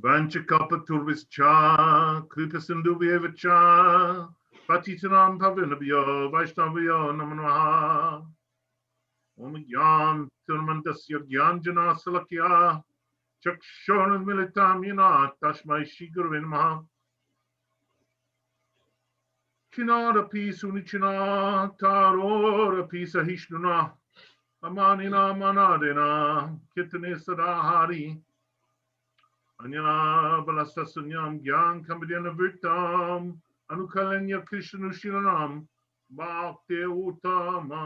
Vanchakapaturvischa, Kripasindhuvyavacha, Patitanam Pavinabhyo, Vaishnavyo Namanaha, Om Gyan Tirmandasya Gyanjana Salakya, Chakshona Militam Yana, Tashmai Shigurvin Maha, Chinadapi Sunichina, Tarorapi Sahishnuna, Amanina Manadina, Kitane Sadahari, Anya Balasasunyam Gyan Kambadhyana Virtam, Anukalanya Krishnushilanam, Bhakti Uttama,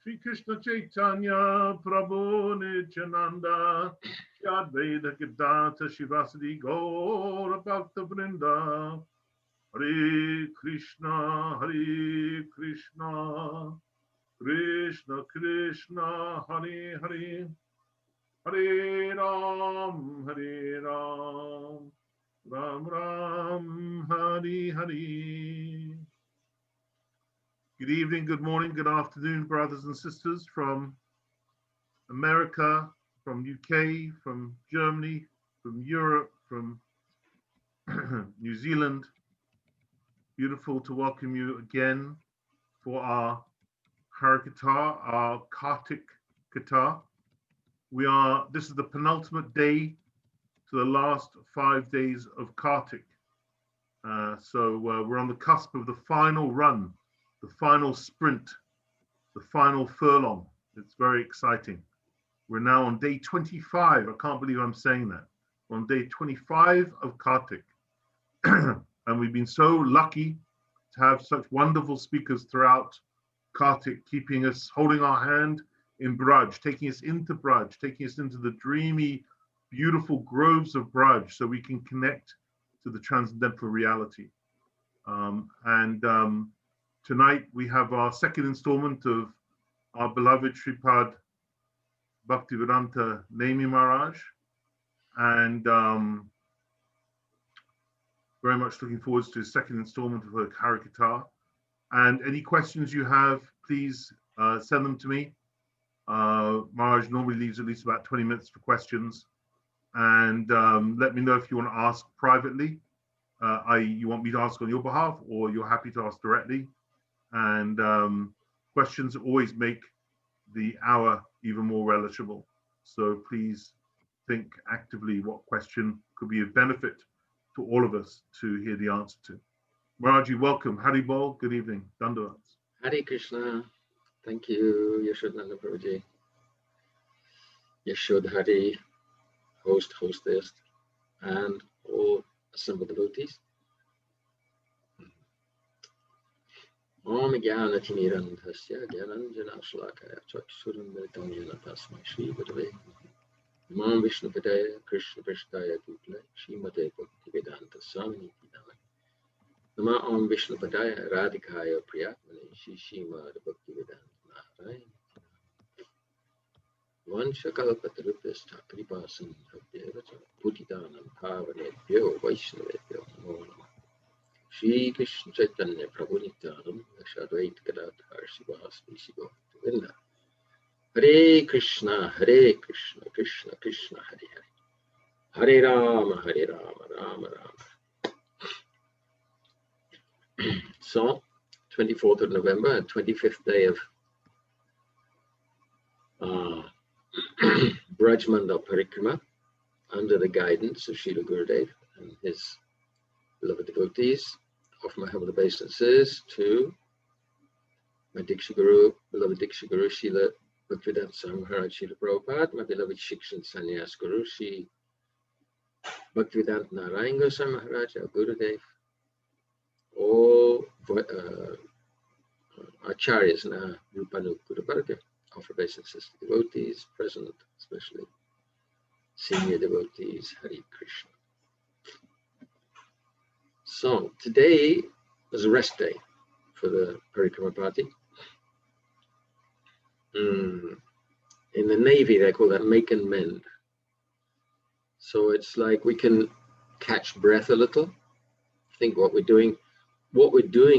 Sri Krishna Chaitanya, Prabhu Nityananda, Advaita Gadata Shivasadi Gaura Bhakta Vrinda, Hare Krishna, Krishna Krishna, Hare Hare, Hare Ram, Ram Ram, Hare Hare. Good evening, good morning, good afternoon, brothers and sisters from America, from UK, from Germany, from Europe, from New Zealand. Beautiful to welcome you again for our Harikatha, our Kartik Katha. This is the penultimate day to the last 5 days of Kartik. So we're on the cusp of the final run, the final sprint, the final furlong. It's very exciting. We're now on day 25. I can't believe I'm saying that. We're on day 25 of Kartik. And we've been so lucky to have such wonderful speakers throughout Kartik, keeping us, holding our hand in Braj, taking us into Braj, taking us into the dreamy, beautiful groves of Braj so we can connect to the transcendental reality. Tonight we have our second installment of our beloved Sripad Bhaktivedanta Nemi Maharaj, and very much looking forward to his second installment of her Karika. And any questions you have, please send them to me. Maharaj normally leaves at least about 20 minutes for questions. And let me know if you want to ask privately, you want me to ask on your behalf, or you're happy to ask directly. And questions always make the hour even more relishable. So please think actively what question could be of benefit to all of us to hear the answer to. Maharaji, welcome. Hari Bol, good evening. Dandavats. Hare Krishna. Thank you, Yashodhana Prabhuji. Yashodhari, host, hostess, and all assembled devotees. Om Jnana Timirandhasya Jnananjana Shlakaya Chakshuram Militam Jena Tasmai Shri Gurave Nam Vishnu Padaya Krishna Prasthaya Dutle Srimate Bhaktivedanta Swami Nama Om Vishnu Padaya Radhikaya Priyatmane Shri Srimad Bhaktivedanta Nemi Vanchakalpatarupyascha Kripasin Bhaktivedanta Putitanam Pavanebhyo Vaishnavebhyo Namo Namah Shri Krishna Chaitanya Prabhu Nityanam Advaita Gadadhar Sivasvi Sivasvinda Hare Krishna Krishna Krishna Hare Hare Hare Rama Rama Rama. So 24th of November and 25th day of Brajmanda Parikarama under the guidance of Srila Gurudev and his beloved devotees. Offer my humble obeisances to my Diksha Guru, beloved Diksha Guru, Srila Bhaktivedanta Swami Maharaj, Srila Prabhupada, my beloved Shikshan Sannyas Guru, Sri Bhaktivedanta Narayan Goswami Maharaj, our Gurudev, all Acharyas na Rupanu Guru Varga. Offer obeisances to devotees present, especially senior devotees. Hare Krishna. So today is a rest day for the Parikarama party. In the Navy, they call that make and mend. So it's like we can catch breath a little, think what we're doing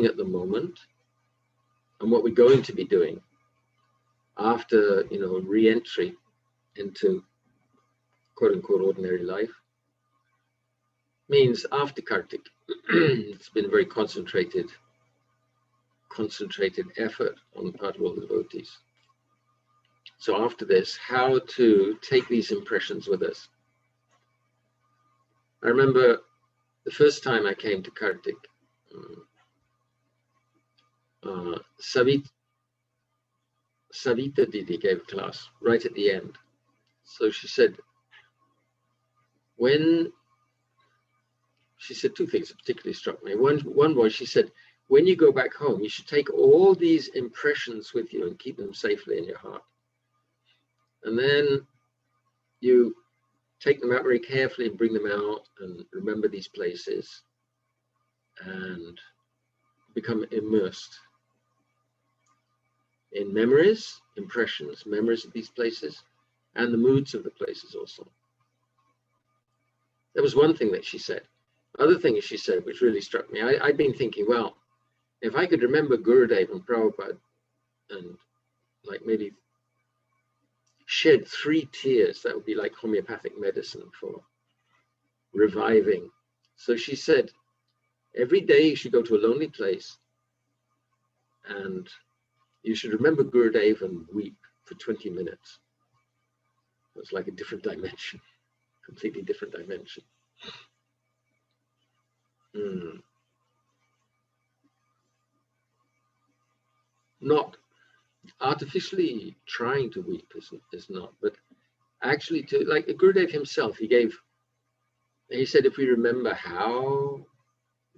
at the moment, and what we're going to be doing after, re-entry into quote unquote ordinary life, means after Kartik, it's been a very concentrated effort on the part of all the devotees. So after this, how to take these impressions with us. I remember the first time I came to Kartik, Savita Didi gave a class right at the end. So she said, she said two things that particularly struck me. One was, she said, when you go back home, you should take all these impressions with you and keep them safely in your heart. And then you take them out very carefully and bring them out and remember these places and become immersed in memories, impressions, memories of these places, and the moods of the places also. That was one thing that she said. Other thing she said, which really struck me, I'd been thinking, well, if I could remember Gurudev and Prabhupada and like maybe shed 3 tears, that would be like homeopathic medicine for reviving. So she said, every day you should go to a lonely place and you should remember Gurudev and weep for 20 minutes. It's like a different dimension, completely different dimension. Not artificially trying to weep is not, but actually to, like Gurudev himself, he said, if we remember how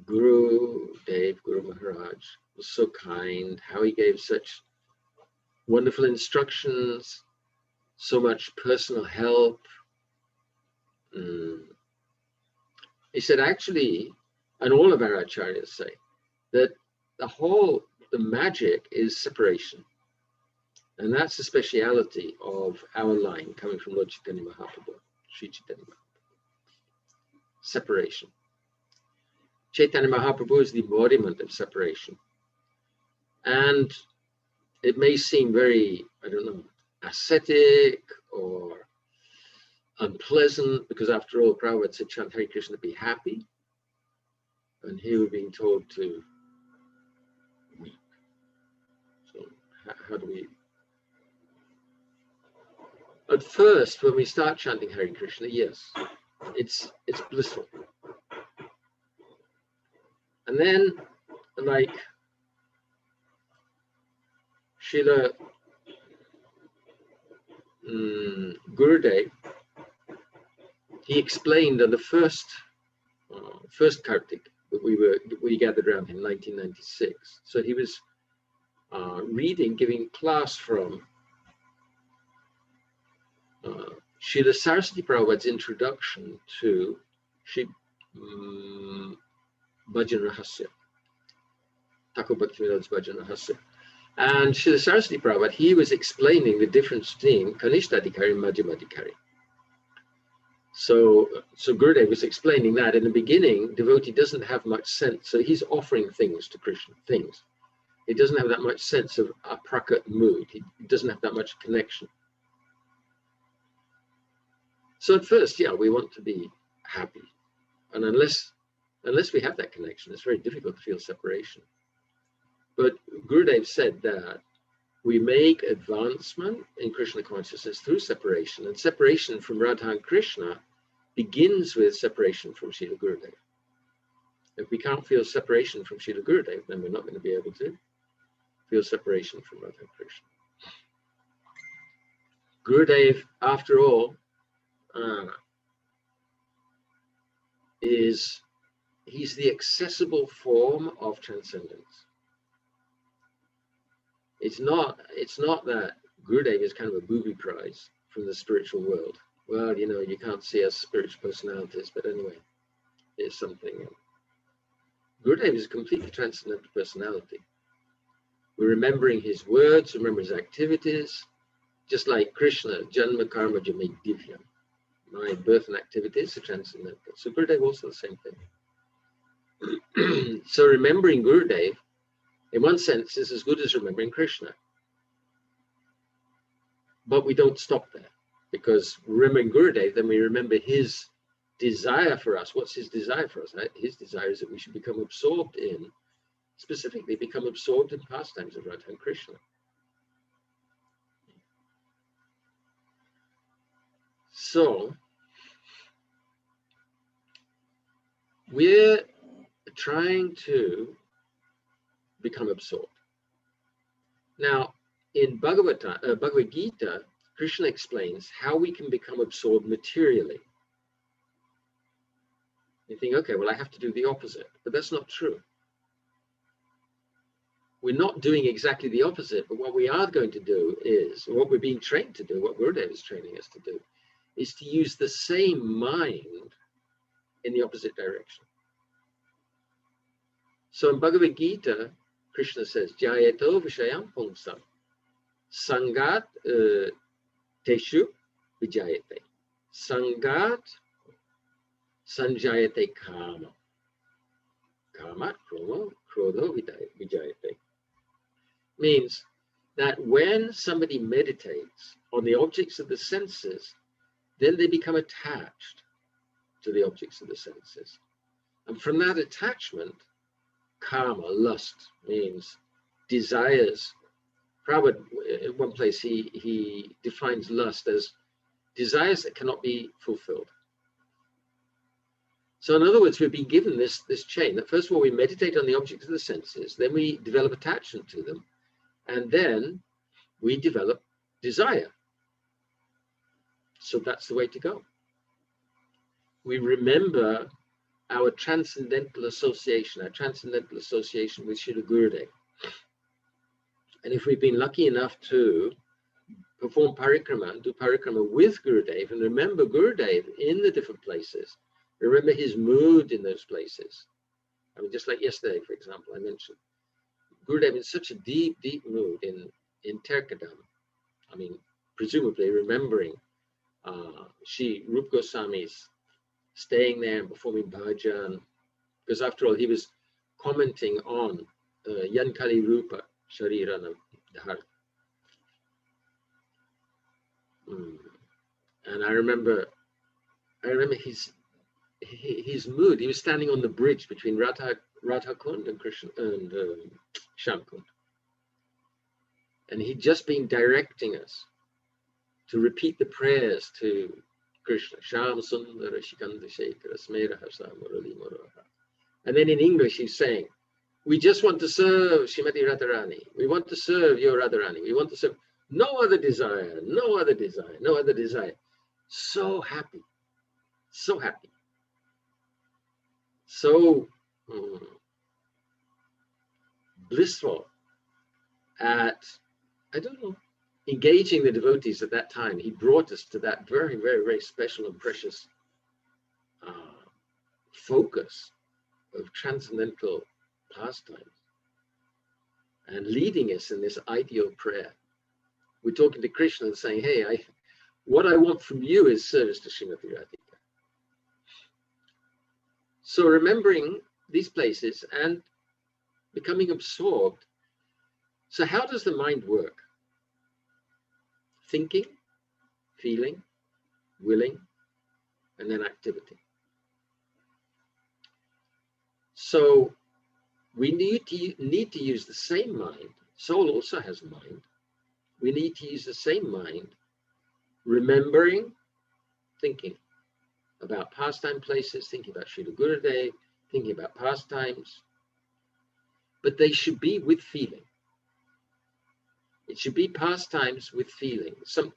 Guru Maharaj was so kind, how he gave such wonderful instructions, so much personal help. He said, actually, and all of our acharyas say, that the magic is separation. And that's the speciality of our line coming from Lord Chaitanya Mahaprabhu, Sri Chaitanya Mahaprabhu. Separation. Chaitanya Mahaprabhu is the embodiment of separation. And it may seem very, I don't know, ascetic or unpleasant, because after all, Prabhupada said, chant Hare Krishna, be happy. And here we're being told to weep. So how do we? At first, when we start chanting Hare Krishna, yes, it's blissful. And then, like Srila Gurudev, he explained on the first Kartik that we gathered around in 1996. So he was giving class from Srila Saraswati Prabhupada's introduction to Sri Bhajan Rahasya, Thakur Bhaktivedanta Bhajan Rahasya. And Srila Saraswati Prabhupada, he was explaining the difference between Kanishta Adhikari and Madhyama Adhikari. So Gurudev was explaining that in the beginning, devotee doesn't have much sense. So he's offering things to Krishna, things. He doesn't have that much sense of a prakat mood. He doesn't have that much connection. So at first, yeah, we want to be happy. And unless we have that connection, it's very difficult to feel separation. But Gurudev said that we make advancement in Krishna consciousness through separation, and separation from Radha and Krishna begins with separation from Srila Gurudev. If we can't feel separation from Srila Gurudev, then we're not going to be able to feel separation from Radha and Krishna. Gurudev, after all, he's the accessible form of transcendence. It's not that Gurudev is kind of a booby prize from the spiritual world. Well, you know, you can't see us spiritual personalities, but anyway, it's something. Gurudev is a completely transcendental personality. We're remembering his words, remember his activities, just like Krishna, Janma Karma Jame Divya. My birth and activities are transcendental. So Gurudev also the same thing. So remembering Gurudev, in one sense, is as good as remembering Krishna. But we don't stop there, because remembering Gurudev, then we remember his desire for us. What's his desire for us? His desire is that we should become absorbed in, specifically become absorbed in pastimes of Radha and Krishna. So we're trying to become absorbed. Now, in Bhagavad Gita, Krishna explains how we can become absorbed materially. You think, okay, well, I have to do the opposite, but that's not true. We're not doing exactly the opposite, but what we are going to do is, what we're being trained to do, what Gurudev is training us to do, is to use the same mind in the opposite direction. So in Bhagavad Gita, Krishna says, Jayato Vishayam Pungsam Sangat Teshu Vijayate. Sangat Sanjayate Kama. Kama, Krodho Vijayate. Means that when somebody meditates on the objects of the senses, then they become attached to the objects of the senses. And from that attachment, karma, lust, means desires. Prabhupada, in one place, he defines lust as desires that cannot be fulfilled. So in other words, we've been given this chain that first of all, we meditate on the objects of the senses, then we develop attachment to them, and then we develop desire. So that's the way to go. We remember our transcendental association with Srila Gurudev. And if we've been lucky enough to perform Parikarama, do Parikarama with Gurudev, and remember Gurudev in the different places, remember his mood in those places. I mean, just like yesterday, for example, I mentioned Gurudev in such a deep, deep mood in Terkadam. I mean, presumably remembering Shri Rup Goswami's staying there and performing bhajan, because after all, he was commenting on Yankali Rupa Sharirana Dhar. And I remember his mood. He was standing on the bridge between Radha Kund and Krishna and Sham Kund, and he'd just been directing us to repeat the prayers to Krishna. Sham Sundara Shikanda Shekara Smera Hasa Murali Muraha. And then in English he's saying, we just want to serve Srimati Radharani. We want to serve your Radharani. We want to serve no other desire, no other desire, no other desire. So happy, so happy. So blissful at, I don't know, engaging the devotees at that time. He brought us to that very, very, very special and precious focus of transcendental pastimes and leading us in this ideal prayer. We're talking to Krishna and saying, hey, what I want from you is service to Srimati Radhika. So remembering these places and becoming absorbed. So how does the mind work? Thinking, feeling, willing, and then activity. So we need to use the same mind. Soul also has a mind. We need to use the same mind, remembering, thinking about pastime places, thinking about Srila Gurudev, thinking about pastimes, but they should be with feeling. It should be pastimes with feeling. Some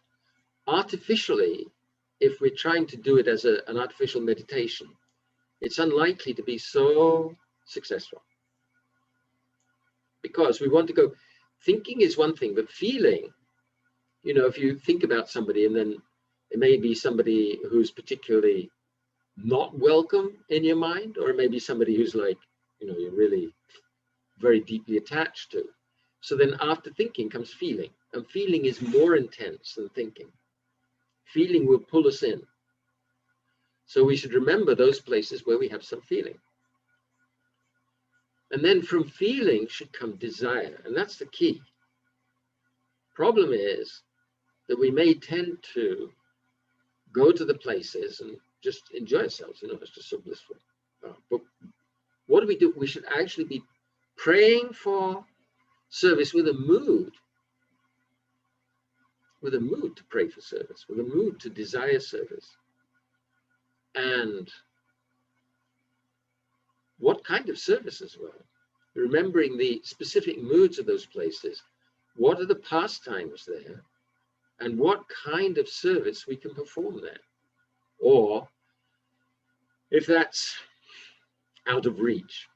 artificially, if we're trying to do it as an artificial meditation, it's unlikely to be so successful. Because we want to go, thinking is one thing, but feeling, you know, if you think about somebody and then it may be somebody who's particularly not welcome in your mind, or it may be somebody who's like, you know, you're really very deeply attached to. So then after thinking comes feeling, and feeling is more intense than thinking. Feeling will pull us in. So we should remember those places where we have some feeling. And then from feeling should come desire, and that's the key. Problem is that we may tend to go to the places and just enjoy ourselves, it's just so blissful. But what do we do? We should actually be praying for service with a mood to pray for service, with a mood to desire service. And what kind of service as well? Remembering the specific moods of those places. What are the pastimes there? And what kind of service we can perform there? Or if that's out of reach,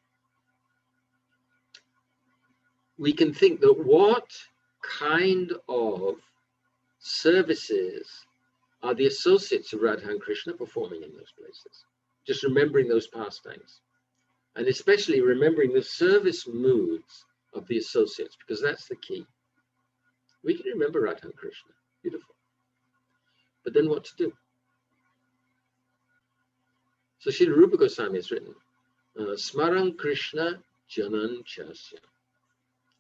we can think that what kind of services are the associates of Radha and Krishna performing in those places? Just remembering those pastimes. And especially remembering the service moods of the associates, because that's the key. We can remember Radha and Krishna, beautiful. But then what to do? So Srila Rupa Goswami has written, Smaran Krishna Janan Chasya.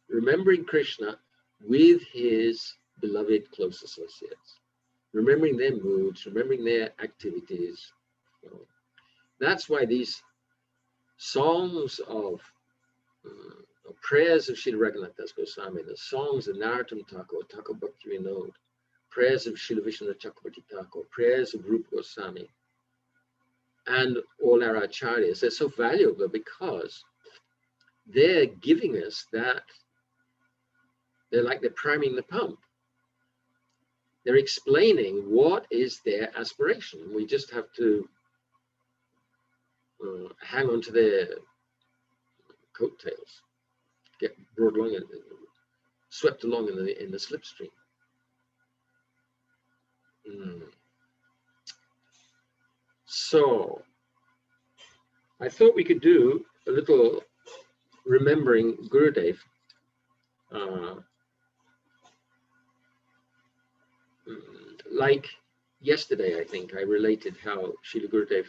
Remembering Krishna with his beloved close associates. Remembering their moods, remembering their activities. That's why these songs of prayers of Srila Raghunath Das Goswami, the songs of Narottam Thakur, Thakur Bhakti Vinod, prayers of Srila Vishnu Chakravarti Thakur, prayers of Rupa Goswami, and all our acharyas, they're so valuable because they're giving us that, they're priming the pump. They're explaining what is their aspiration. We just have to hang on to their coattails, get brought along and swept along in the slipstream. So I thought we could do a little remembering Gurudev. Like yesterday, I think I related how Srila Gurudev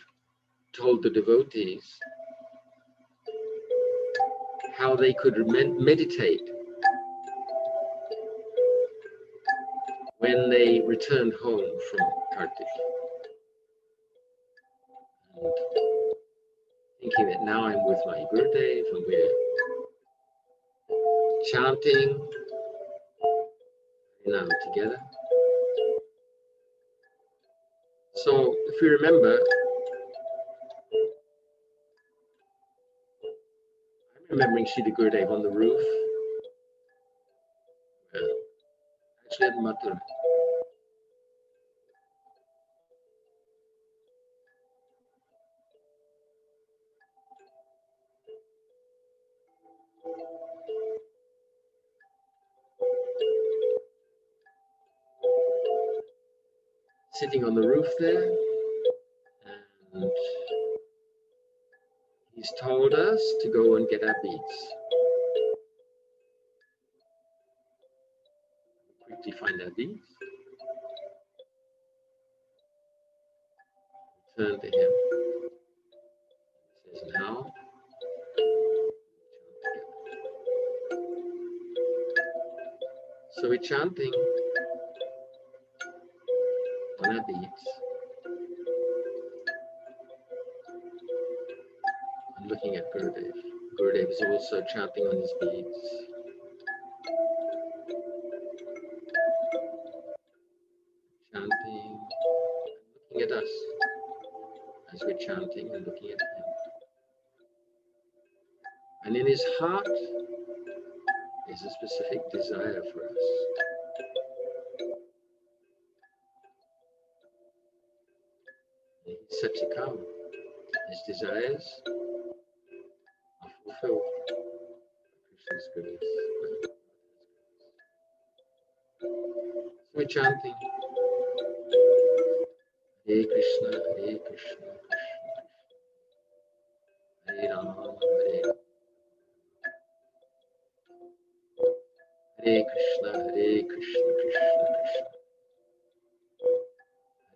told the devotees how they could meditate when they returned home from Kartika. And thinking that now I'm with my Gurudev and we're chanting now together. So if we remember, I'm remembering Srila Gurudev on the roof, actually at Mathura. Sitting on the roof there, and he's told us to go and get our beads. We quickly find our beads. Turn to him. He says, now. So we're chanting on our beads. And looking at Gurudev. Gurudev is also chanting on his beads. Chanting, looking at us as we're chanting and looking at him. And in his heart is a specific desire for us. And he's Satyakam. His desires are fulfilled by Krishna's goodness. So we're chanting Hare Krishna, Hare Krishna, Krishna Krishna, Hare Rama, Hare Rama, Hare Krishna, Hare Krishna, Krishna Krishna,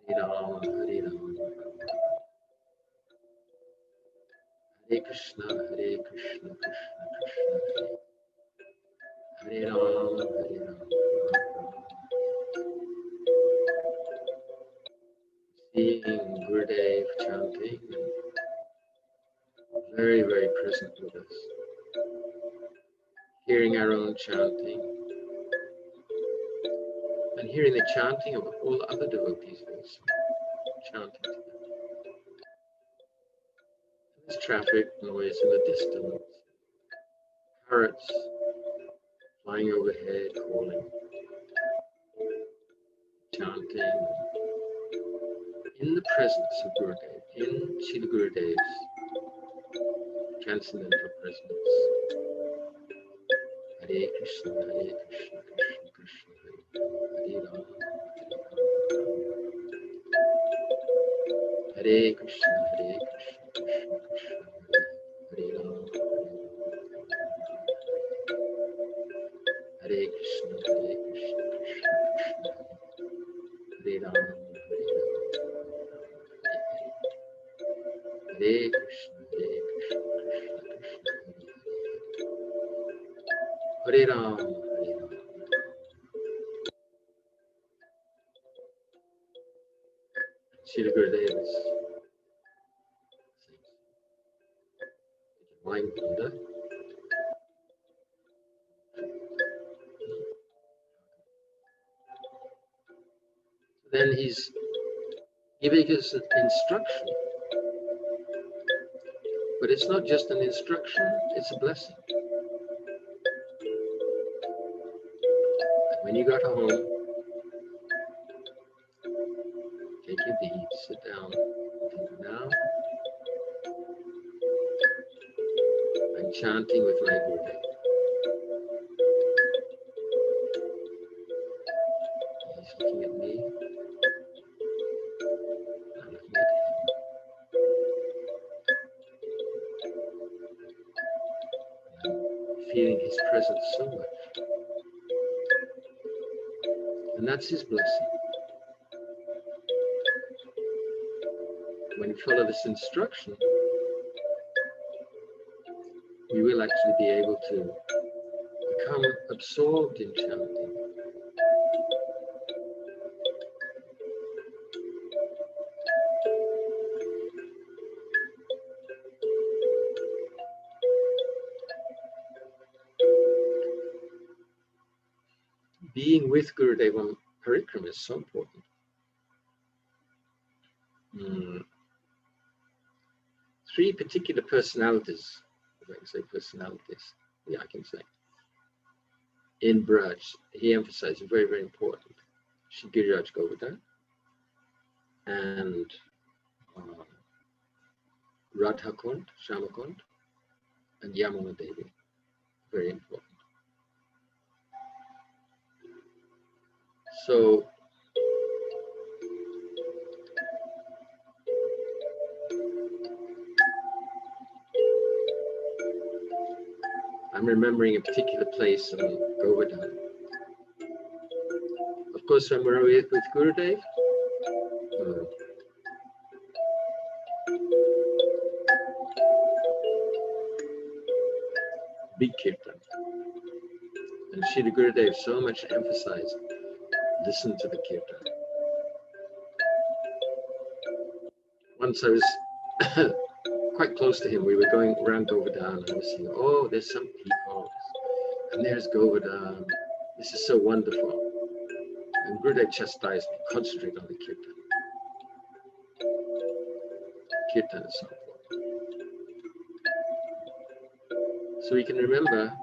Hare Rama, Hare Rama, Hare Krishna, Hare Krishna, Krishna Krishna, Hare Rama, Hare Rama. Seeing Gurudev chanting, very, very present with us. Hearing our own chanting, and hearing the chanting of all other devotees also chanting together. There's traffic noise in the distance, parrots flying overhead, calling, chanting, in the presence of Gurudev, in Srila Gurudev's transcendental presence. Hare Krishna, Krishna Krishna, Hare Rama, Hare Krishna, Krishna Krishna, Hare Rama, Hare Krishna, Krishna Krishna, Hare Rama, Hare Krishna, Krishna Krishna, Hare Rama, Hare Rama. Srila Gurudev is mind wonder. Then he's giving us an instruction, but it's not just an instruction, it's a blessing. And when you go to home, take your bead, sit down, think now I'm chanting with my Gurudev. He's looking at me, I'm looking at him. I'm feeling his presence so much. And that's his blessing. When you follow this instruction, you will actually be able to become absorbed in chanting. Being with Gurudev on Parikarama is so important. Three particular personalities, if I can say personalities, yeah, I can say. In Braj, he emphasized very, very important. Shri Giriraj Govardhan and Radha Kund, Shama Kund, and Yamuna Devi, very important. So, I'm remembering a particular place in Govardhan. Of course, when we're with Gurudev, big kirtan. And Srila Gurudev so much emphasized, listen to the kirtan. Once I was quite close to him, we were going around Govardhan, and I was saying, oh, there's some peacocks, and there's Govardhan. This is so wonderful. And Gurudev chastised me, concentrate on the kirtan. Kirtan is so important. So we can remember,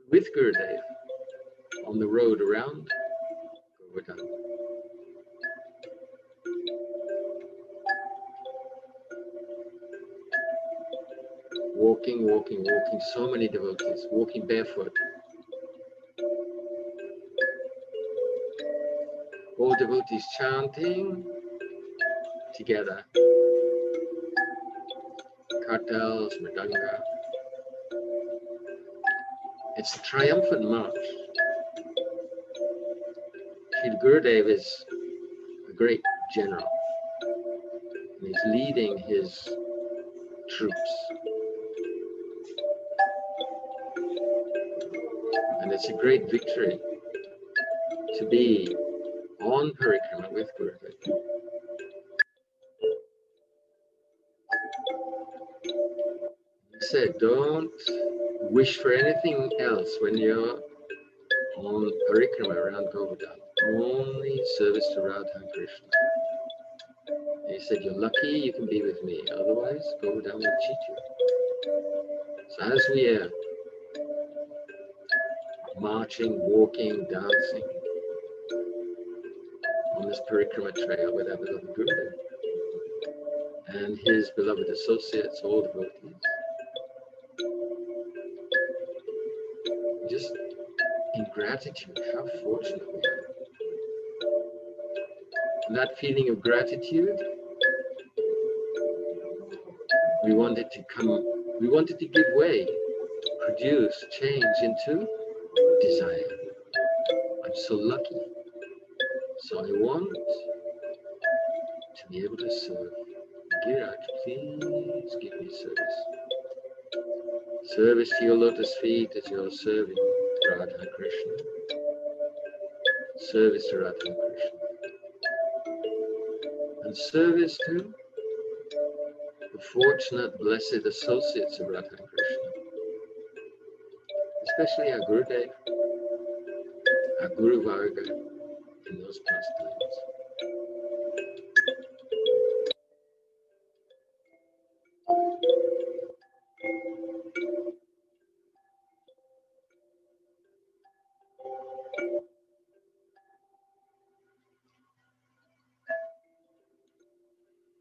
with Gurudev, on the road around Govardhan, walking, so many devotees, walking barefoot. All devotees chanting together. Kartals, mridanga. It's a triumphant march. Srila Gurudev is a great general. And he's leading his troops. And it's a great victory to be on Parikarama with Gurudev. He said, don't wish for anything else when you're on Parikarama around Govardhan. Only service to Radha and Krishna. He said, you're lucky you can be with me, otherwise Govardhan will cheat you. So as we are marching, walking, dancing on this Parikrama trail with our beloved Gurudev and his beloved associates, all devotees, just in gratitude, how fortunate we are. And that feeling of gratitude, we wanted to give way, produce, change into desire. I'm so lucky. So I want to be able to serve. Giraj, please give me service. Service to your lotus feet as you're serving Radha Krishna. Service to Radha Krishna. And service to the fortunate, blessed associates of Radha Krishna. Especially our Gurudev, our Guru Varga in those past times.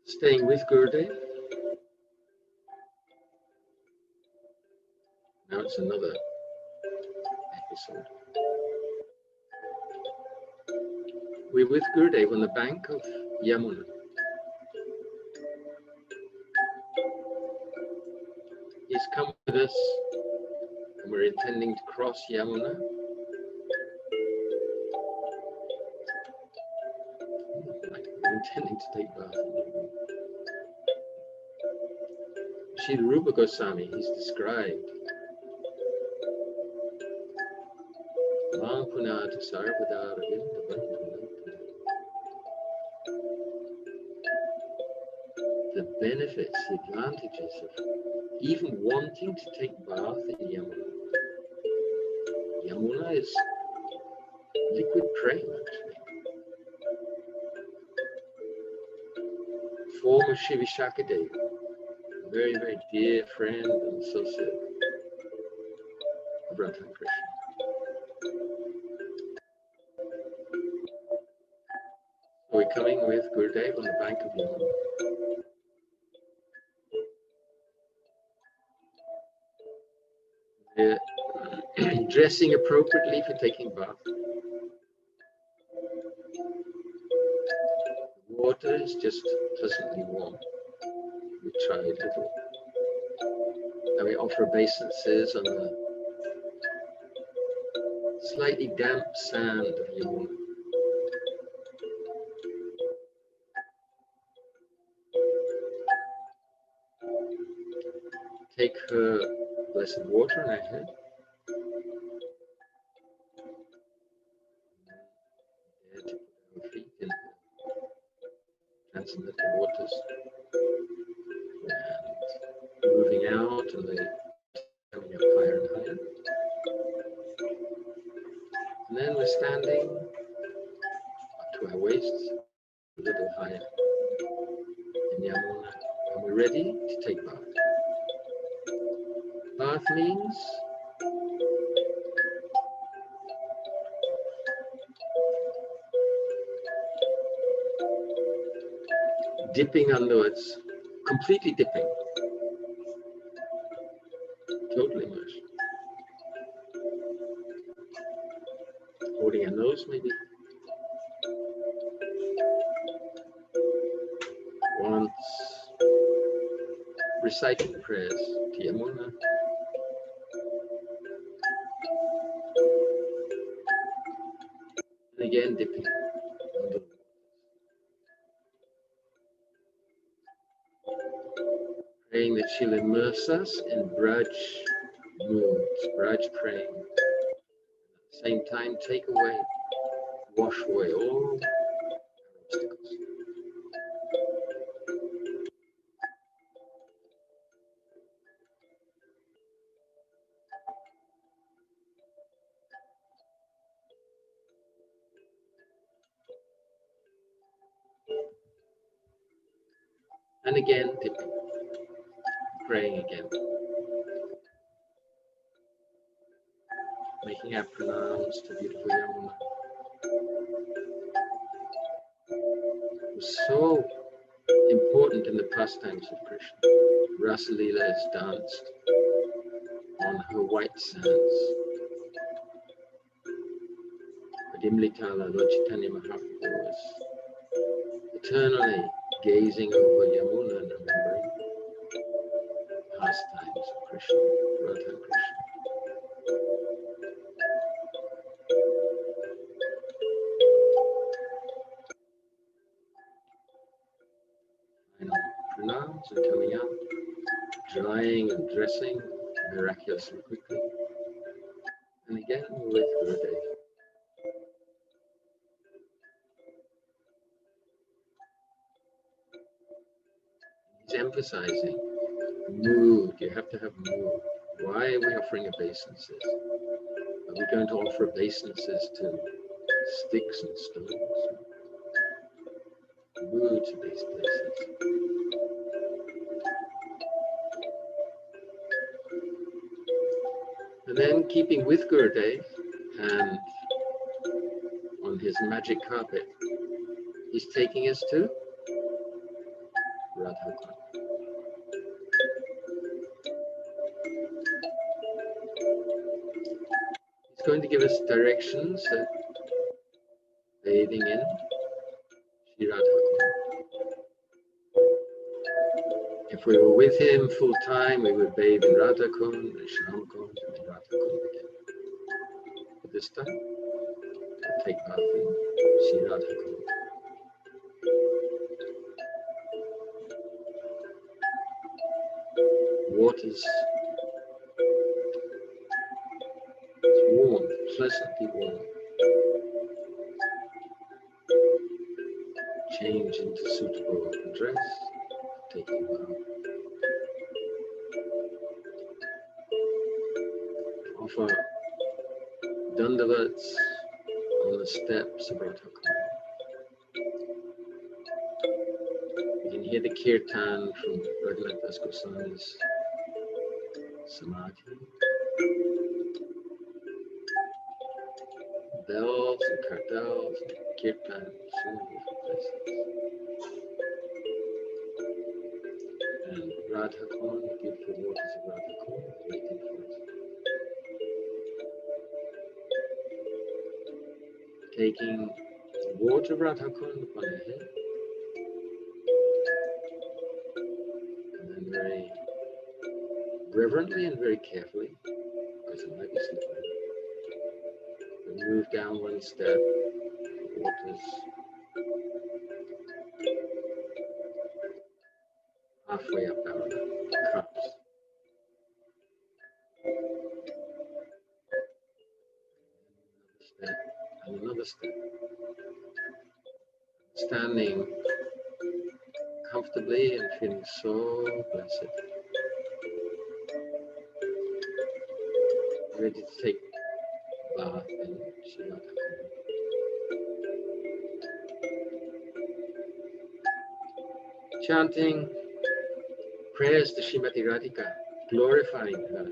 Staying with Gurudev. Now it's another episode. We're with Gurudev on the bank of Yamuna. He's come with us and we're intending to cross Yamuna. We're intending to take bath in Yamuna. Srila Rupa Goswami, he's described the benefits, the advantages of even wanting to take bath in Yamuna. Yamuna is liquid prem, actually. Former Shivishakadeva, very, very dear friend and associate of Radha Krishna. So we're coming with Gurudev on the bank of Yamuna. We're dressing appropriately for taking bath. The water is just pleasantly warm. We try a little. And we offer obeisances on the slightly damp sand of Yamuna. Take her blessed water on her head. There to put our feet in the transcendental waters. And moving out and they coming up higher and higher. And then we're standing up to our waists, a little higher in Yamuna, and we're ready to take bath. Bath means dipping underwards, completely dipping, totally immersed. Holding our nose maybe. Once reciting prayers to Yamuna. And again dipping under the waters. Praying that she'll immerse us in Braj moods, Braj praying. At the same time, take away wash away all obstacles. And again, dipping, praying again, making our pranams to beautiful Yamuna. It was so important in the pastimes of Krishna. Rasa Leela is danced on her white sands. Adimlitala, Lord Chaitanya Mahaprabhu was eternally gazing over Yamuna and remembering pastimes of Krishna, Radha Krishna. Final pranams are coming out, drying and dressing miraculously quickly. And again with Gurudev. He's emphasizing mood. You have to have mood. Why are we offering obeisances? Are we going to offer obeisances to sticks and stones? Mood to these places. And then keeping with Gurudev and on his magic carpet, he's taking us to Radha. He's going to give us directions at bathing in Shri Radha. If we were with him full time, we would bathe in Radha Kund, Sham Kund, and then Radha Kund again. But this time, we'll take bath in Shri Radha Kund. Water's warm, pleasantly warm. Change into suitable dress, taking a bath. Offer dandavats on the steps of Radha Kund. You can hear the kirtan from Raghunath Das Goswami's Samadhi. Bells and kartals and kirtan, so many different places. And Radha Kund, the beautiful waters of Radha Kund, are waiting for us. Taking the water of Radha Kund upon your head, and then very reverently and very carefully, because it might be slippery, move down one step, the water's halfway up our cups. Step and another step. Standing comfortably and feeling so blessed. Ready to take bath in Shri Radha Kund. Chanting prayers to Srimati Radhika, glorifying her,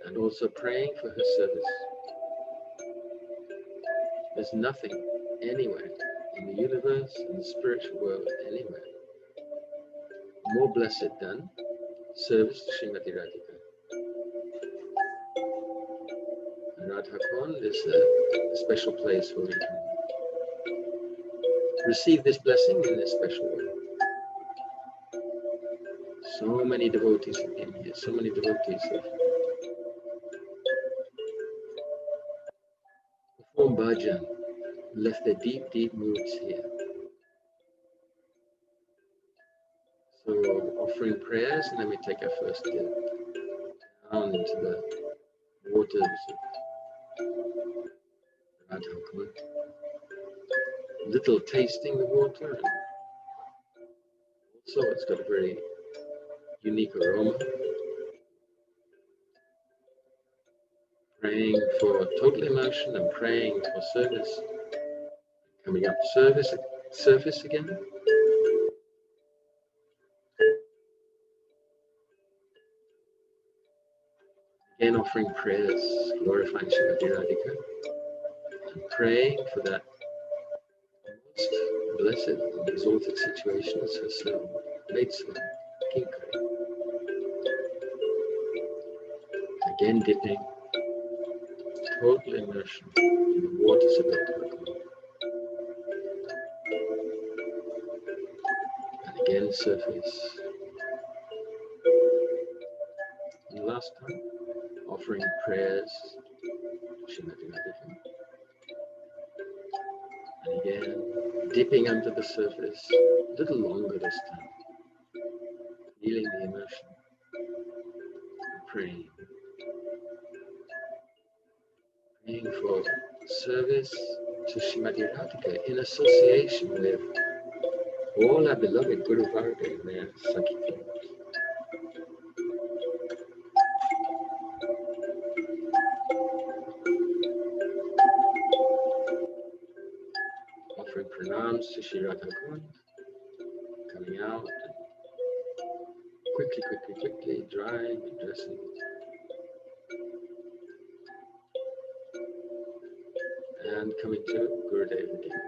and also praying for her service. There's nothing anywhere in the universe, in the spiritual world, anywhere more blessed than service to Srimati Radhika. And Radha Kund is a special place where we can receive this blessing in this special way. So many devotees have been here, so many devotees have performed bhajan, left their deep, deep moods here. So offering prayers, and then we take our first dip down into the waters of little tasting the water, and also it's got a very unique aroma. Praying for total immersion and praying for service. Coming up surface again. Again offering prayers, glorifying Srimati Radhika, and praying for that most blessed and exalted situation as her slow, late slow, Kinkari. Again dipping, total immersion in the waters of Bhaktivedanta. And again surface. And last time, offering prayers to Srimati Radhika. And again, dipping under the surface, a little longer this time. Feeling the immersion, and praying. Praying for service to Srimati Radhika in association with all our beloved Guru Varga and their Sakhi friends. Offering pranams to Shri Radha Kund, coming out and quickly drying and dressing. And coming to Gurudev again.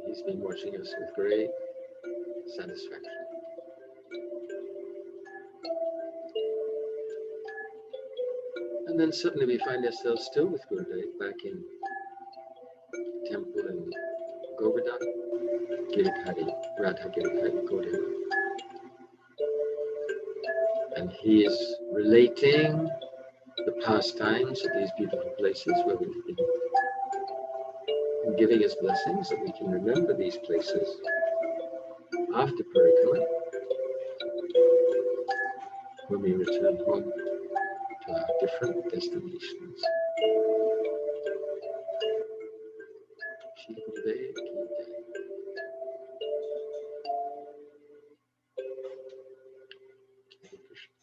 He's been watching us with great satisfaction. And then suddenly we find ourselves still with Gurudev back in temple in Govardhan, Giridhari, Radha Giridhari, Govardhan. And he is relating the pastimes of these beautiful places where we've been, and giving us blessings that we can remember these places after Parikarama, when we return home to our different destinations. Shri Gurudev ki jai. Hare Krishna.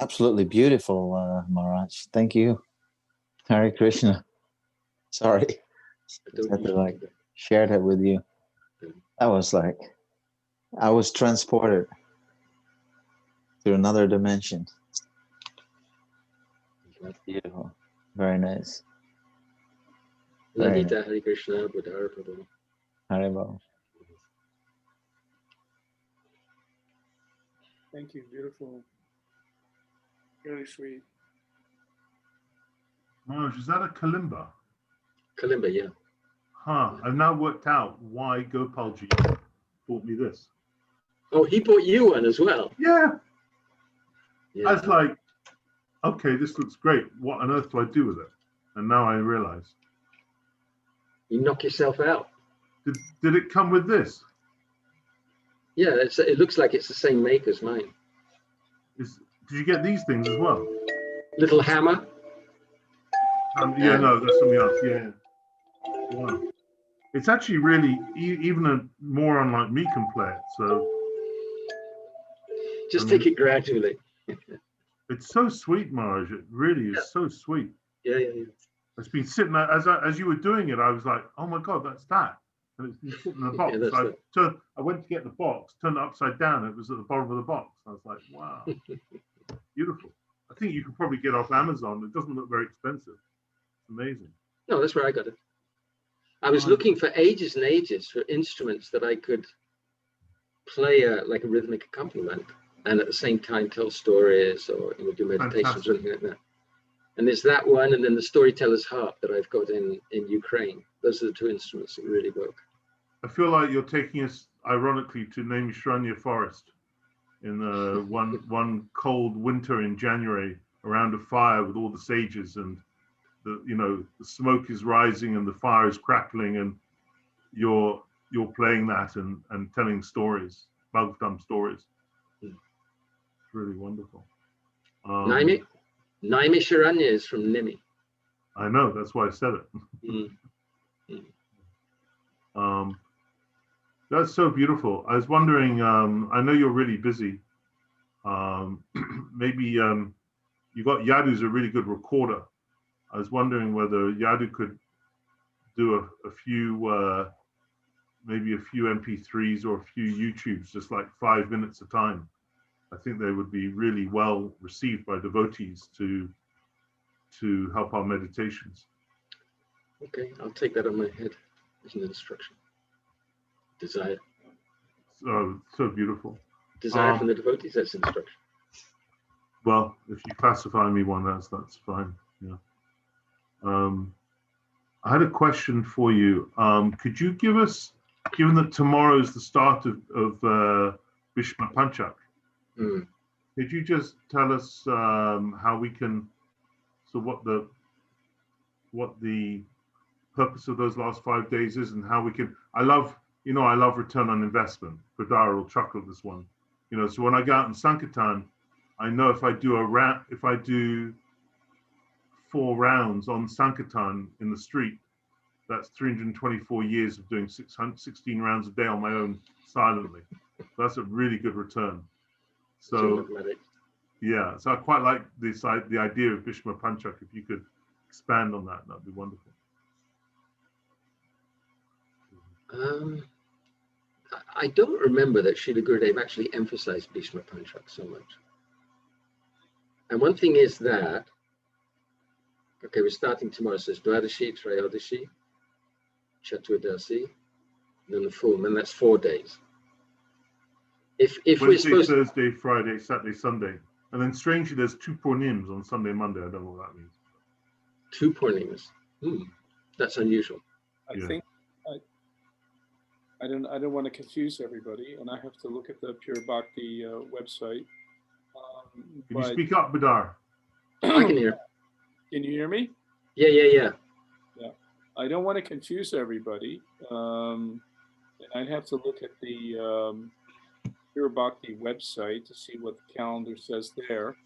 Absolutely beautiful, Maharaj. Thank you. Hare Krishna. Sorry. I had to share that with you. That was I was transported to another dimension. That's beautiful. Very nice. Lalita Hare Krishna, Buddhara Prabhu. Haribol. Thank you. Beautiful. Really sweet. Maharaj, is that a kalimba? Kalimba, yeah. Huh. I've now worked out why Gopalji bought me this. Oh, he bought you one as well. Yeah. Yeah. I was like, okay, this looks great. What on earth do I do with it? And now I realize. You knock yourself out. Did it come with this? Yeah, it looks like it's the same make as mine. Did you get these things as well? Little hammer. Yeah, no, that's something else. Yeah. Wow. It's actually really, even a moron like me can play it. So just take it gradually. It's so sweet, Maharaj. It really is so sweet. Yeah. It's been sitting there, as you were doing it, I was like, oh my God, that's that. And it's been sitting in the box. Yeah, I went to get the box, turned it upside down. It was at the bottom of the box. I was like, wow, beautiful. I think you could probably get off Amazon. It doesn't look very expensive. It's amazing. No, that's where I got it. I was looking for ages and ages for instruments that I could play like a rhythmic accompaniment and at the same time tell stories or do meditations or anything like that. And there's that one, and then the storyteller's harp that I've got in Ukraine. Those are the two instruments that really work. I feel like you're taking us, ironically, to Nemi Maharaj forest in one cold winter in January around a fire with all the sages, and the smoke is rising and the fire is crackling, and you're playing that and telling stories, Bhagavatam stories. It's really wonderful. Nemi Sharanya is from Nemi. I know, that's why I said it. That's so beautiful. I was wondering, I know you're really busy. Maybe you got Yadu's a really good recorder. I was wondering whether Yadu could do a few, maybe a few MP3s or a few YouTubes, just like 5 minutes a time. I think they would be really well received by devotees to help our meditations. Okay, I'll take that on my head as an instruction. Desire. So beautiful. Desire from the devotees, that's instruction. Well, if you classify me one, that's fine. Yeah. I had a question for you. Could you give us, given that tomorrow is the start of Bhishma Panchak, could you just tell us how we can, so what the purpose of those last 5 days is, and how we can, I love return on investment. Pradara will chuckle this one. So when I go out in Sankirtan, I know if I do 4 rounds on Sankirtan in the street, that's 324 years of doing 16 rounds a day on my own silently. So that's a really good return. So yeah, so I quite like the idea of Bhishma Panchak. If you could expand on that, that'd be wonderful. I don't remember that Srila Gurudev actually emphasized Bhishma Panchak so much. And one thing is that, okay, we're starting tomorrow, so it's Dwadashi, Trayodashi, Chaturdasi, and then the full moon, and that's 4 days. If Wednesday, we're supposed Thursday, Friday, Saturday, Sunday, and then strangely there's 2 Purnims on Sunday, Monday. I don't know what that means. 2 Purnimas. That's unusual. I think I don't want to confuse everybody, and I have to look at the Pure Bhakti website. Can you speak up, Badar? I can hear. Can you hear me? Yeah. I don't want to confuse everybody. And I'd have to look at the Pure Bhakti website to see what the calendar says there.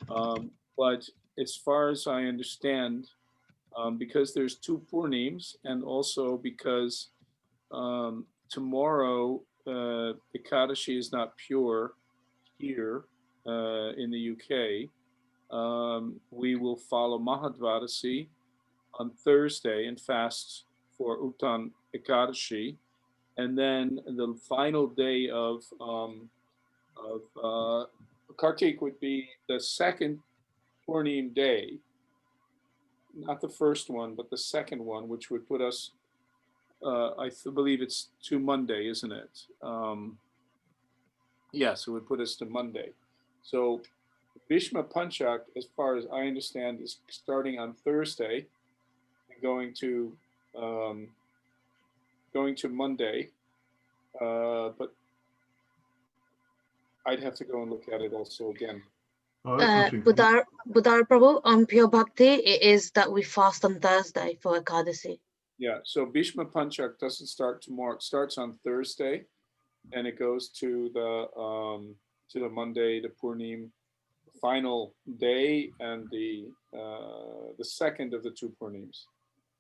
But as far as I understand, because there's 2 Purnims, and also because tomorrow Ekadashi is not pure here in the UK, we will follow Mahadvadasi on Thursday and fast for Uttan Ekadashi, and then the final day of Kartik would be the second Purnim day, not the first one, but the second one, which would put us, I believe it's to Monday, isn't it? Yes, it would put us to Monday. So Bhishma Panchak, as far as I understand, is starting on Thursday and going to Monday. But I'd have to go and look at it also again. Budar Prabhu, on Pure Bhakti, it is that we fast on Thursday for Ekadasi. Yeah, so Bhishma Panchak doesn't start tomorrow. It starts on Thursday, and it goes to the Monday, the Purnim final day, and the second of the 2 Purnims.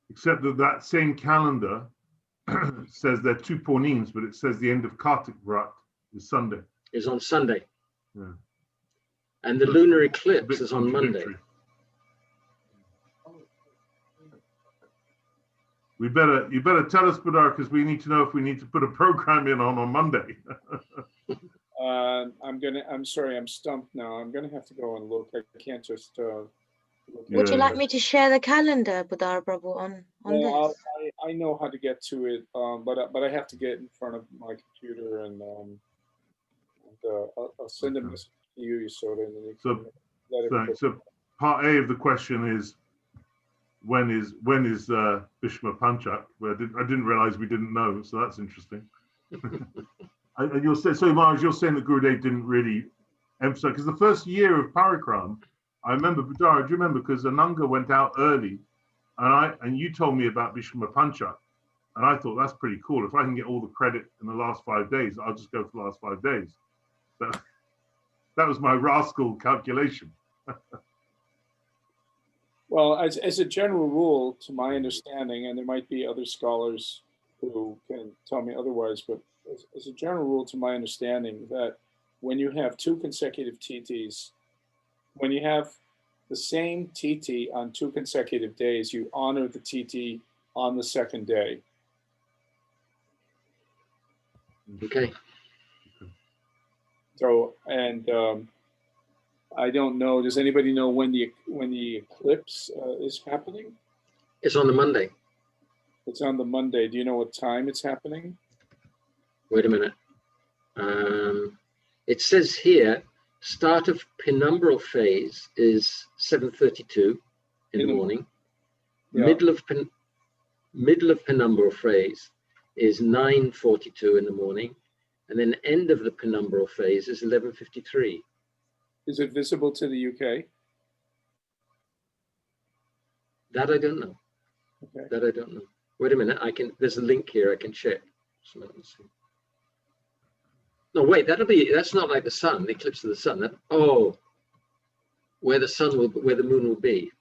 Except that same calendar says there are 2 Purnims, but it says the end of Kartik Vrat is Sunday. Is on Sunday. Yeah. And the lunar eclipse is on Monday. You better tell us, Badar, because we need to know if we need to put a program in on Monday. I'm sorry, I'm stumped now. I'm gonna have to go and look. I can't just Would you like me to share the calendar, Budar Prabhu, on this? I know how to get to it, but I have to get in front of my computer, and I'll send a message to you, Yasoda, and then you can let it. So part A of the question is, when is Bhishma Panchak? Well, I didn't realize we didn't know, so that's interesting. And you're saying, so Maharaj, you're saying that Gurudev didn't really emphasize, because the first year of Parikarama, I remember, Badar, do you remember, because Ananga went out early, and you told me about Bhishma Panchak, And I thought, that's pretty cool. If I can get all the credit in the last 5 days, I'll just go for the last 5 days. That was my rascal calculation. Well, as a general rule, to my understanding, and there might be other scholars who can tell me otherwise, but as a general rule, to my understanding, that when you have 2 consecutive TTs, when you have the same TT on 2 consecutive days, you honor the TT on the second day. Okay. So, and I don't know. Does anybody know when the eclipse is happening? It's on the Monday. It's on the Monday. Do you know what time it's happening? Wait a minute. It says here, start of penumbral phase is 7:32 in the morning. Yeah. Middle of penumbral phase is 9:42 in the morning, and then end of the penumbral phase is 11:53. Is it visible to the UK? That I don't know. Okay. That I don't know. Wait a minute. There's a link here. I can check. So let's see. No, wait. That's not like the sun. The eclipse of the sun. Where the moon will be.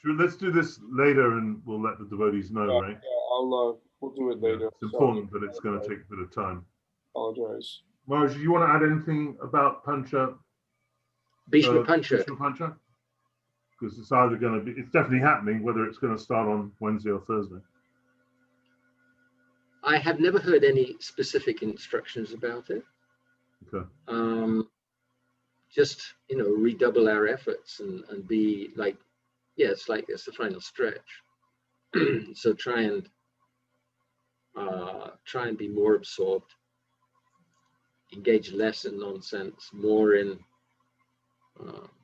Let's do this later, and we'll let the devotees know, right? Yeah, we'll do it later. It's important, but it's going to take a bit of time. Apologize. Maharaj, do you want to add anything about Pancha? Bhishma Pancha. Bhishma Pancha? Because it's either going to be, it's definitely happening, whether it's going to start on Wednesday or Thursday. I have never heard any specific instructions about it. Okay. Just, redouble our efforts and be like, it's the final stretch. So try and be more absorbed, engage less in nonsense, more in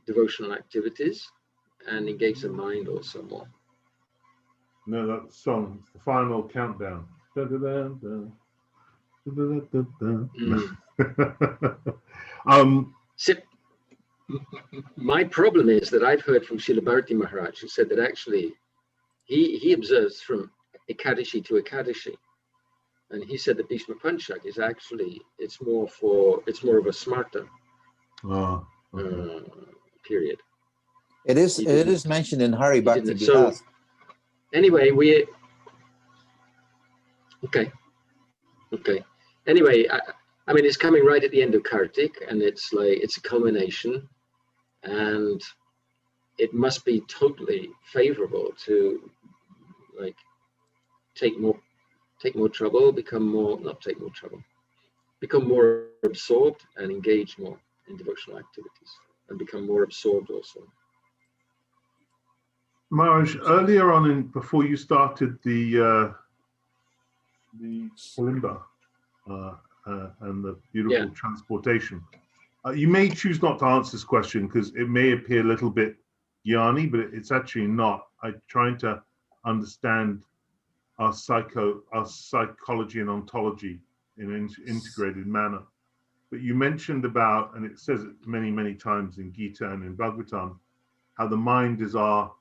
devotional activities, and engage the mind also more. No, that song, it's the final countdown. My problem is that I've heard from Srila Bharati Maharaj, who said that actually he observes from Ekadashi to Ekadashi, and he said that Bhishma Panchak is actually it's more of a smarta period. It is mentioned in Hari Bhakti. So anyway, okay. Anyway, I mean, it's coming right at the end of Kartik, and it's a culmination, and it must be totally favorable to become more absorbed and engage more in devotional activities, and become more absorbed also. Maharaj, earlier on before you started the kalimba and the beautiful transportation, you may choose not to answer this question because it may appear a little bit yarny, but it's actually not. I'm trying to understand our psychology and ontology in an integrated manner. But you mentioned about, and it says it many, many times in Gita and in Bhagavatam, how the mind is our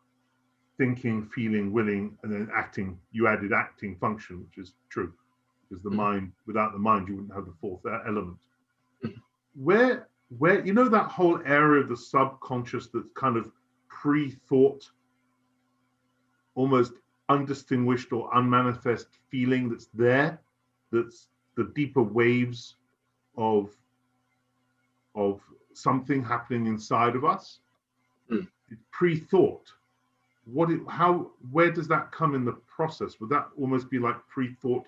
thinking, feeling, willing, and then acting. You added acting function, which is true, because the mind, without the mind, you wouldn't have the fourth element. Where that whole area of the subconscious that's kind of pre-thought, almost undistinguished or unmanifest feeling that's there, that's the deeper waves of something happening inside of us. It's pre-thought. Where does that come in the process? Would that almost be like pre-thought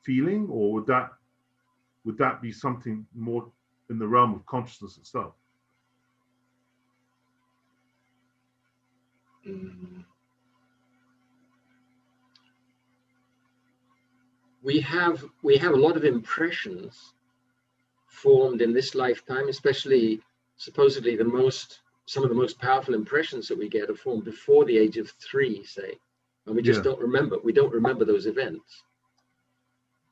feeling, or would that be something more in the realm of consciousness itself? We have a lot of impressions formed in this lifetime, especially supposedly some of the most powerful impressions that we get are formed before the age of 3, say, and we just don't remember. We don't remember those events.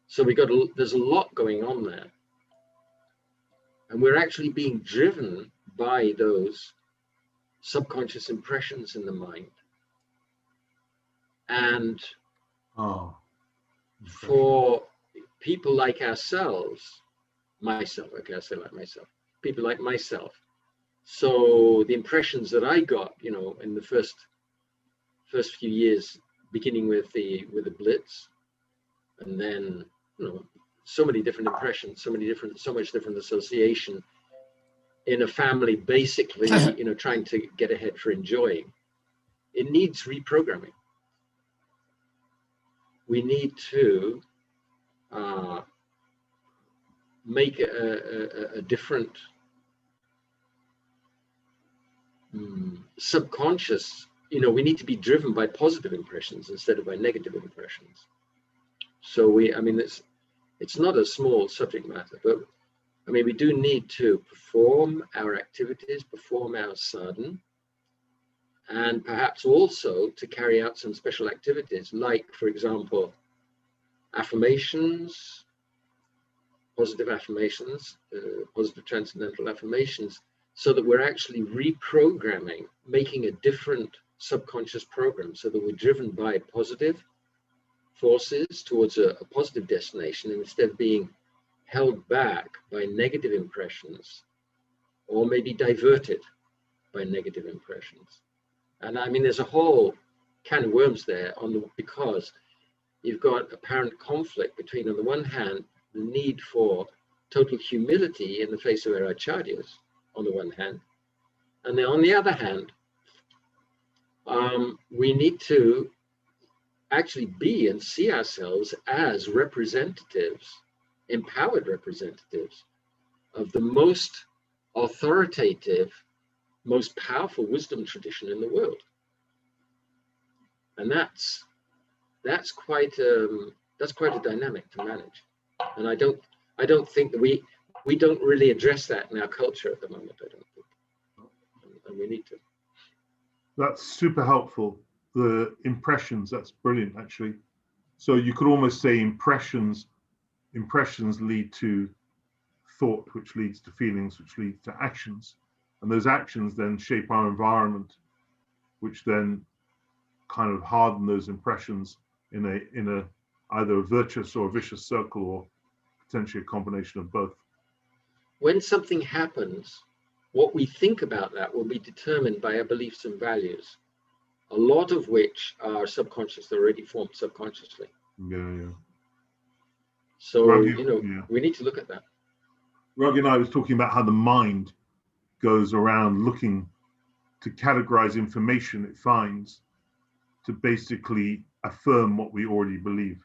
So there's a lot going on there, and we're actually being driven by those subconscious impressions in the mind. And for people like ourselves, myself, okay, I say like myself, people like myself. So the impressions that I got, you know, in the first few years, beginning with the Blitz, and then, you know, so many different impressions, so much different association in a family, basically, you know, trying to get ahead for enjoying. It needs reprogramming. We need to make a different subconscious, you know, we need to be driven by positive impressions instead of by negative impressions. So I mean, it's not a small subject matter, but I mean, we do need to perform our activities, perform our sadhana, and perhaps also to carry out some special activities, like, for example, affirmations, positive affirmations, positive transcendental affirmations, so that we're actually reprogramming, making a different subconscious program, so that we're driven by positive forces towards a positive destination, instead of being held back by negative impressions, or maybe diverted by negative impressions. And I mean, there's a whole can of worms there because you've got apparent conflict between, on the one hand, the need for total humility in the face of our acharyas, on the one hand, and then on the other hand, we need to actually be and see ourselves as representatives, empowered representatives of the most authoritative, most powerful wisdom tradition in the world. And that's quite a dynamic to manage. And I don't think that we don't really address that in our culture at the moment, I don't think. And we need to. That's super helpful. The impressions, that's brilliant, actually. So you could almost say impressions lead to thought, which leads to feelings, which leads to actions. And those actions then shape our environment, which then kind of harden those impressions in a either a virtuous or a vicious circle, or potentially a combination of both. When something happens, what we think about that will be determined by our beliefs and values, a lot of which are subconscious, already formed subconsciously. Yeah. So, Raghu, you know, we need to look at that. Raghu and I was talking about how the mind goes around looking to categorize information it finds to basically affirm what we already believe.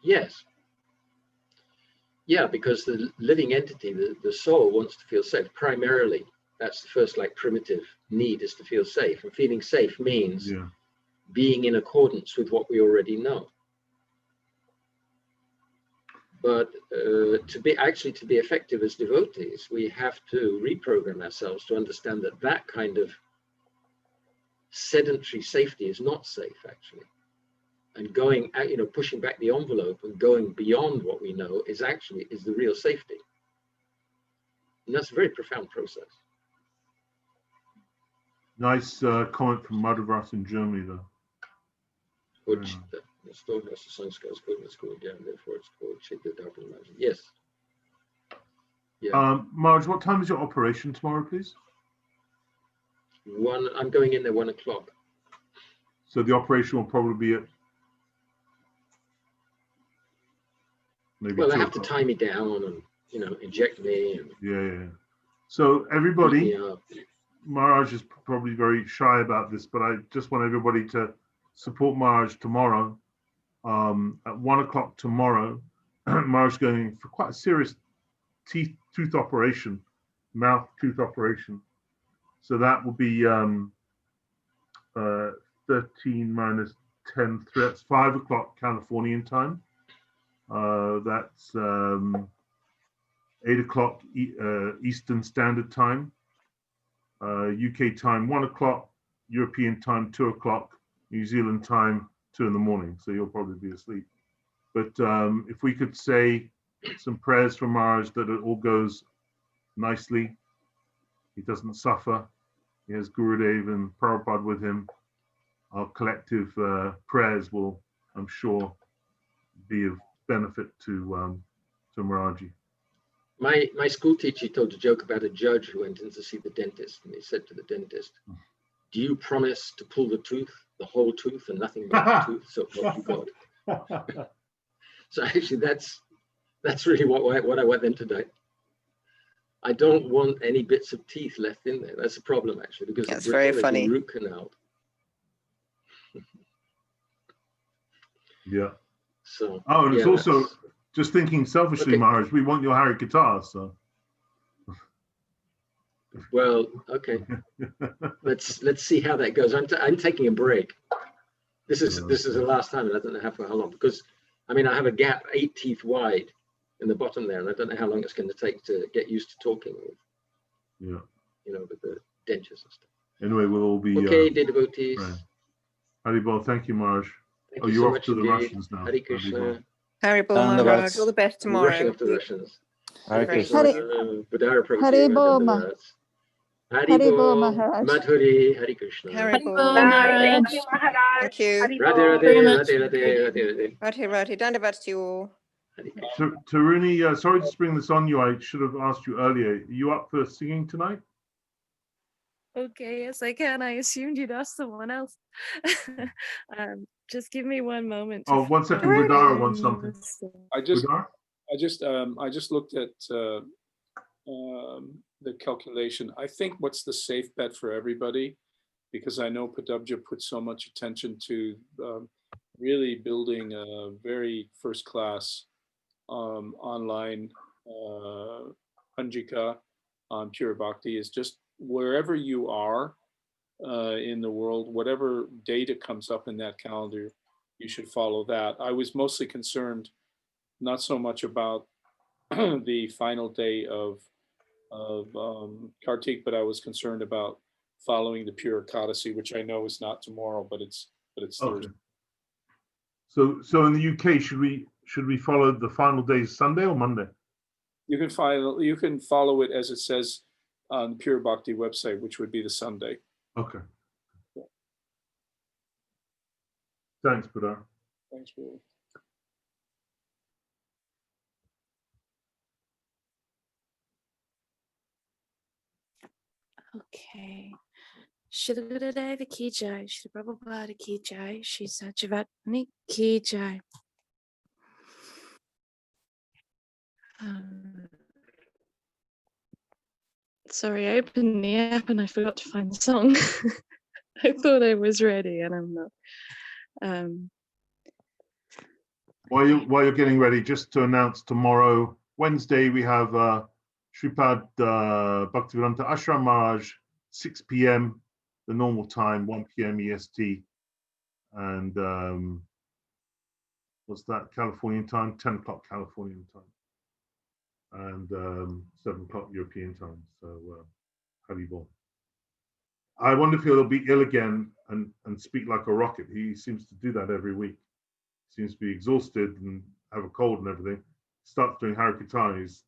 Yes. Yeah, because the living entity, the soul, wants to feel safe. Primarily, that's the first, like, primitive need, is to feel safe. And feeling safe means being in accordance with what we already know. But to be effective as devotees, we have to reprogram ourselves to understand that kind of sedentary safety is not safe, actually. And going out, you know, pushing back the envelope and going beyond what we know is the real safety. And that's a very profound process. Nice comment from Madhuvrat in Germany, though. Which the store has the sanskar is good, it's called, yeah, and therefore it's called Chaitya Darpan. Yes. Yeah. Maharaj, what time is your operation tomorrow, please? I'm going in there 1 o'clock. So the operation will probably be at maybe. Well, they have to tie me down and, you know, inject me. And yeah. So everybody, Maharaj is probably very shy about this, but I just want everybody to support Maharaj tomorrow. At 1 o'clock tomorrow, Maharaj is going for quite a serious tooth operation, mouth tooth operation. So that will be 13 minus 10, that's 5 o'clock Californian time. That's 8 o'clock Eastern Standard Time. UK time 1 o'clock, European time 2 o'clock, New Zealand time 2 in the morning. So you'll probably be asleep. But if we could say some prayers for Maharaj that it all goes nicely, he doesn't suffer. He has Gurudev and Prabhupada with him. Our collective prayers will, I'm sure, be of benefit to Maharaji. My school teacher told a joke about a judge who went in to see the dentist, and he said to the dentist, "Do you promise to pull the tooth, the whole tooth, and nothing but the tooth, so help you God?" So actually, that's really what I went in today. I don't want any bits of teeth left in there. That's a problem, actually, because That's very funny. Root canal. Yeah. So. Oh, and yeah, it's also just thinking selfishly, okay. Maharaj. We want your Hari guitar, so. Well, okay. let's see how that goes. I'm taking a break. This is the last time, and I don't know for how long, because I mean I have a gap 8 teeth wide in the bottom there, and I don't know how long it's going to take to get used to talking with. Yeah. You know, with the dentures and stuff. Anyway, we'll all be okay, dear devotees. Right. Haribol, thank you, Maharaj. Thank you you're so off much to the indeed. Russians now. Hare Krishna. Haribol Maharaj. All the best I'm rushing tomorrow. off to the Russians. Hare Very Krishna. Haribol Maharaj. Madhuri, Hare Krishna. Haribol Maharaj. Maharaj. Thank you, Maharaj. Thank you. Radhe, very Radhe, much. Radhe, Radhe, Radhe, Radhe. Radhe, Dandavats to you all. Taruni, sorry to spring this on you. I should have asked you earlier. Are you up for singing tonight? Okay, yes, I can. I assumed you'd ask someone else. Just give me one moment. Oh, 1 second. Vidara wants something. I just looked at the calculation. I think what's the safe bet for everybody, because I know Padubja put so much attention to really building a very first class online Panjika on Pure Bhakti, is just wherever you are in the world, whatever data comes up in that calendar, you should follow that. I was mostly concerned not so much about the final day of Kartik, but I was concerned about following the Pure Ekadasi, which I know is not tomorrow, but it's Thursday. So in the UK, should we follow the final day Sunday or Monday? You can follow it as it says on the Pure Bhakti website, which would be the Sunday. Okay. Thanks, Padar. Thanks, Will. Okay. Shri Gurudeva ki jai, Shri Prabhupada ki jai, Shri Sachivatani ki jai. Sorry, I opened the app and I forgot to find the song. I thought I was ready and I'm not. While you're getting ready, just to announce tomorrow, Wednesday, we have Sripad Bhaktivedanta Ashram Maharaj, 6 p.m. the normal time, 1 p.m. EST, and what's that? Californian time, 10 o'clock Californian time, and 7 o'clock European time. So, Haribol. I wonder if he'll be ill again and speak like a rocket. He seems to do that every week. Seems to be exhausted and have a cold and everything. Starts doing Harikirtan, he's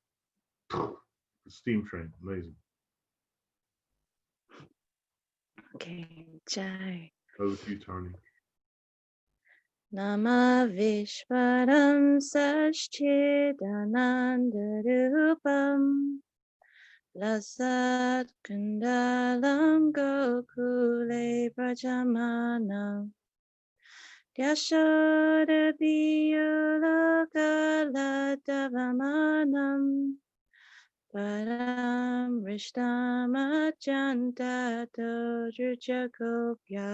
a steam train, amazing. Okay, jai. Over to you, Tony. Nama Vishwaram Sachchidananda Rupam Lasat Kundalam Gokule Prajamanam Yashoda Diyulokala Param Rishtama Dojrujakopya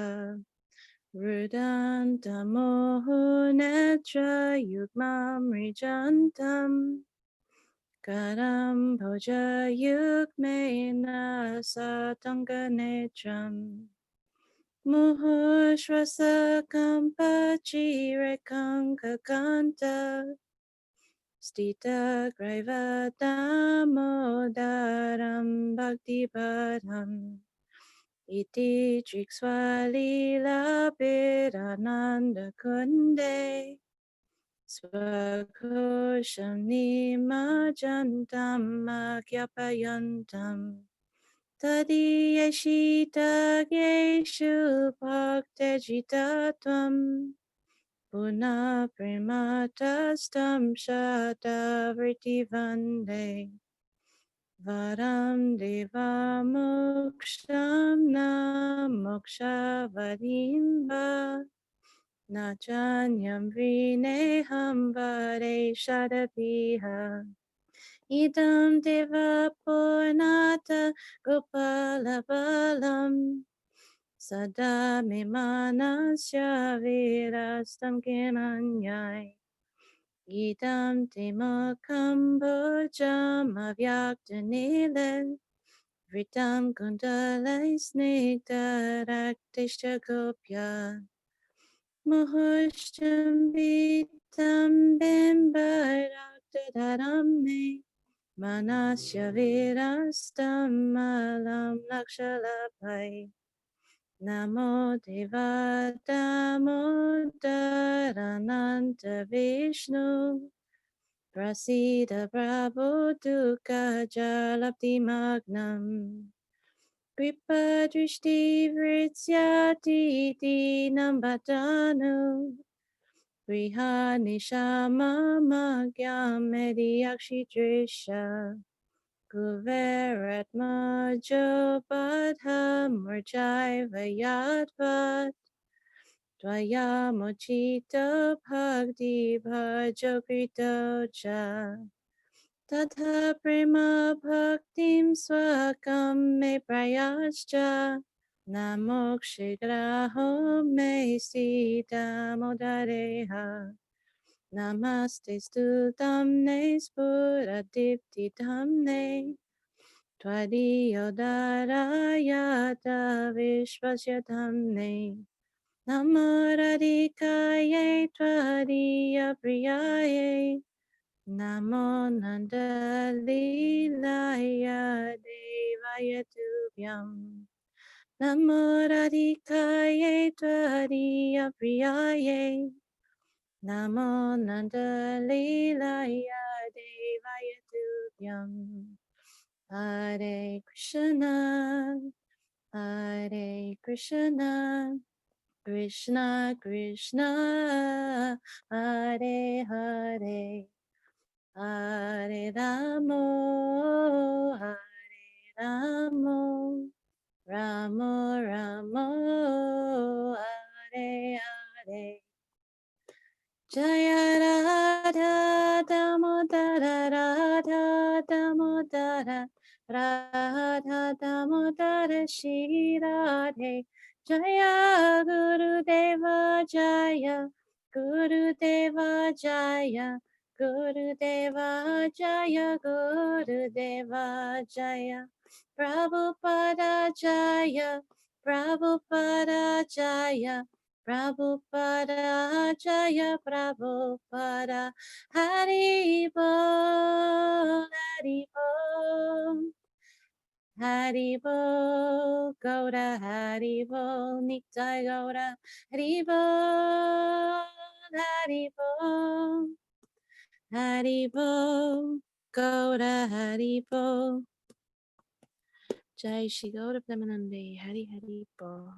Rudanta Mohunetra Yugmam Rijantam Karam Bhoja Yugmena Satanganetram Muhushvasa Kampachirekam Kakanta Stita Graiva Damodaram Bhaktipadam Iti Triksvalila Pirananda Kunde Swakosham Nimajantam Makyapayantam Tadiyashitageshu bhaktajitatam Puna prematastam shatavriti vande Varam deva moksham na mokshavadimba Nachanyam vrineham vare shadapiha Idam deva purnata gopala balam Sada mimanasya virastam kinanyai Idam timakam bhojam avyaktanile Vritam kundalai snigdharaktisha gopya Muhushtam vitam bimbarakdadaram me Manasya virastam malam lakshalabhai Namo Deva Damodarananta Vishnu Prasida Prabhu Dukkha Jalapti Magnam Kripa Drishti Vrityati Nambatanu Grihani Shama Magyam Mediakshi Drisha Kuveratmajo Badha Murjaiva Yadvat Dvaya Mochito Bhakti Bhajo Krito Cha Tadha Prema Bhaktim Swakam Me Prayascha Namokshigraho Me Sita Modareha Namaste Stutamne Spuradipti Tamne Twadiyodharayata Vishvasyatamne Namoradikaye Twadiya Priyaye Namo Nandalilaya Devaya Tubhyam Namoradikaye Twadiya Priyaye Namo Nandalilaya Devaya Tubhyam Hare Krishna Hare Krishna Krishna Krishna Hare Hare Hare Ramo Hare Ramo Ramo Ramo Hare Hare Jaya Radha Damodara Radha Damodara Radha Damodara Shri Radhe Jaya Guru Deva Jaya Guru Deva Jaya Guru Deva Jaya Guru Deva Jaya Prabhupada Jaya Prabhupada Jaya Prabhupada Jaya Prabhupada Hari Bol Hari Bol Hari Bol Gauda Hari Bol Nitai Gauda Hari Bol Hari Bol Hari Bol Gauda Hari Bol Jai Shri Gauda Premanande Hari Hari Bol